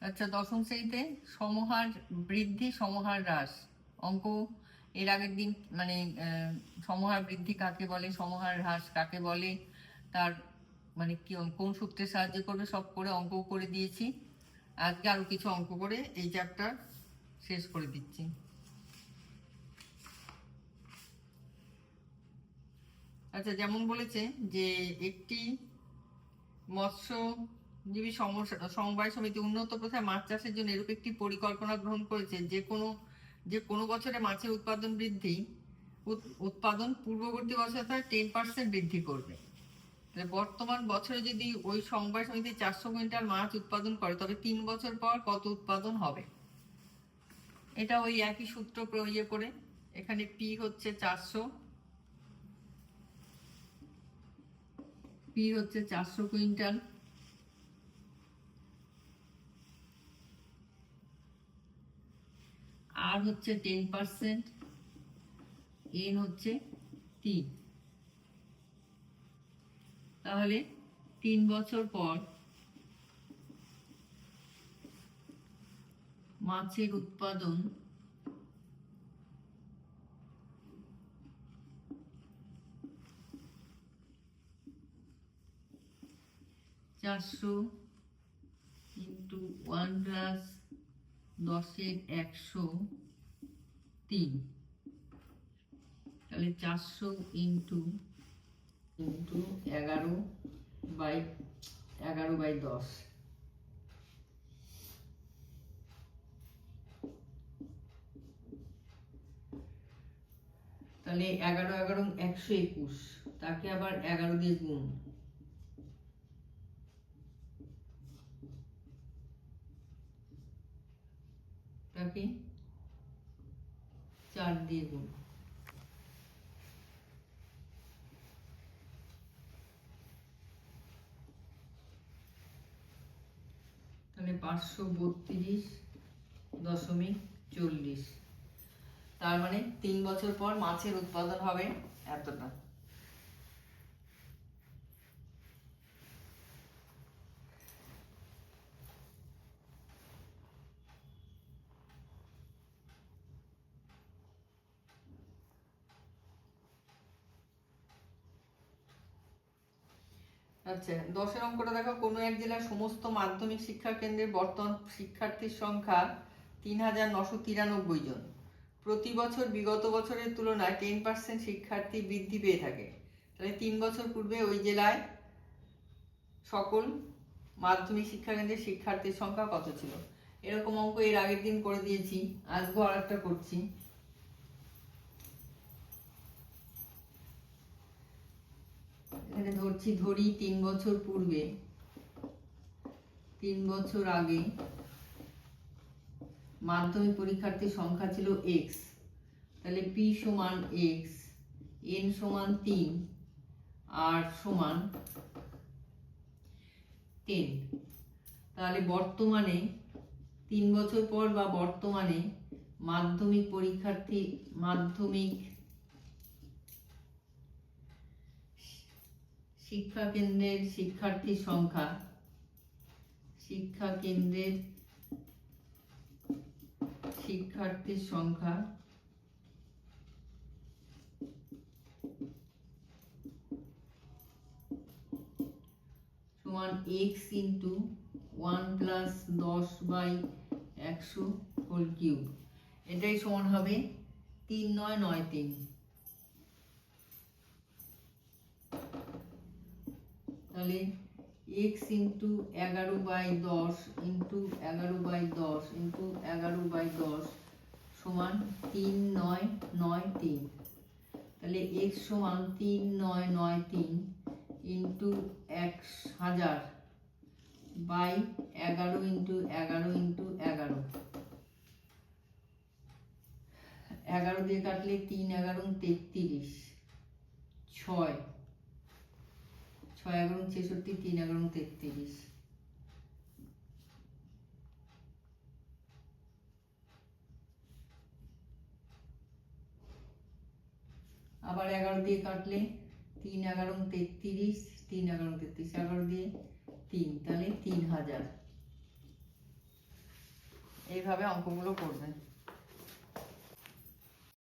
আচ্ছা, দশম শ্রেণীতে সমহার বৃদ্ধি সমহার হ্রাস অঙ্ক এর আগের দিন মানে সমহার বৃদ্ধি কাকে বলে, সমহার হ্রাস কাকে বলে, তার মানে কি কোন সূত্রের সাহায্য করবে সব করে অঙ্ক করে দিয়েছি। আজকে আরো কিছু অঙ্ক করে এই চ্যাপ্টার শেষ করে দিচ্ছি। আচ্ছা, যেমন বলেছে যে একটি মৎস্যজীবী সমবায় সমিতি উন্নত প্রথায় মাছ চাষের জন্য এরূপ একটি পরিকল্পনা গ্রহণ করেছে যে কোনো বছরে মাছের উৎপাদন পূর্ববর্তী বছর 10% বৃদ্ধি করবে। বর্তমান বছরে যদি ওই সমবায় সমিতি 400 কুইন্টাল মাছ উৎপাদন করে তবে 3 বছর পর কত উৎপাদন হবে। এটা ওই একই সূত্র প্রয়োগ করে এখানে পি হচ্ছে 400 কুইন্টাল, আর হচ্ছে 10%, এন হচ্ছে 3। তাহলে 3 বছর পর মাছের উৎপাদন 400 ইন্টু 1 প্লাস 10 এর 103, তাহলে 400 ইন্টু 11/10, তাহলে 11/11 121, তাকে আবার 11 দিয়ে গুণ, তাকে 4 দিয়ে গুণ, তাহলে 532.40। তার মানে 3 বছর পর মাছের উৎপাদন হবে এতটা। আচ্ছা, 10 অঙ্কটা দেখো, কোনো এক জেলার সমস্ত মাধ্যমিক শিক্ষা কেন্দ্রের বর্তমান শিক্ষার্থীর সংখ্যা 3993 জন। প্রতি বছর বিগত বছরের তুলনায় 10% শিক্ষার্থী বৃদ্ধি পেয়ে থাকে। তাহলে 3 বছর পূর্বে ওই জেলায় সকল মাধ্যমিক শিক্ষা কেন্দ্রের শিক্ষার্থীর সংখ্যা কত ছিল। এরকম অঙ্ক এর আগের দিন করে দিয়েছি, আজকে আর একটা করছি। এখানে ধরি 3 বছর পূর্বে, 3 বছর আগে মাধ্যমিক পরীক্ষার্থীর সংখ্যা ছিল x, তাহলে p সমান x, n সমান 3, r সমান 10। তাহলে বর্তমানে 3 বছর পর বা বর্তমানে মাধ্যমিক শিক্ষা কেন্দ্রের শিক্ষার্থীর সংখ্যা সমান x into 1 plus 10/100 whole cube, এটাই সমান হবে 3993। তাহলে x ইন্টু 11/10 ইন্টু 11/10 ইন্টু 11/10 সমান 3993। তাহলে x সমান 3993 ইন্টু 1000 বাই 11 ইন্টু 11 ইন্টু 11, 11 দিয়ে কাটলে 3 11 33, 6 11 66, 3 11 33। আবার 11 দিয়ে কাটলে 3 11 33, 3 11 33, 11 দিয়ে 3, তাহলে 3000। এইভাবে অঙ্কগুলো করবে।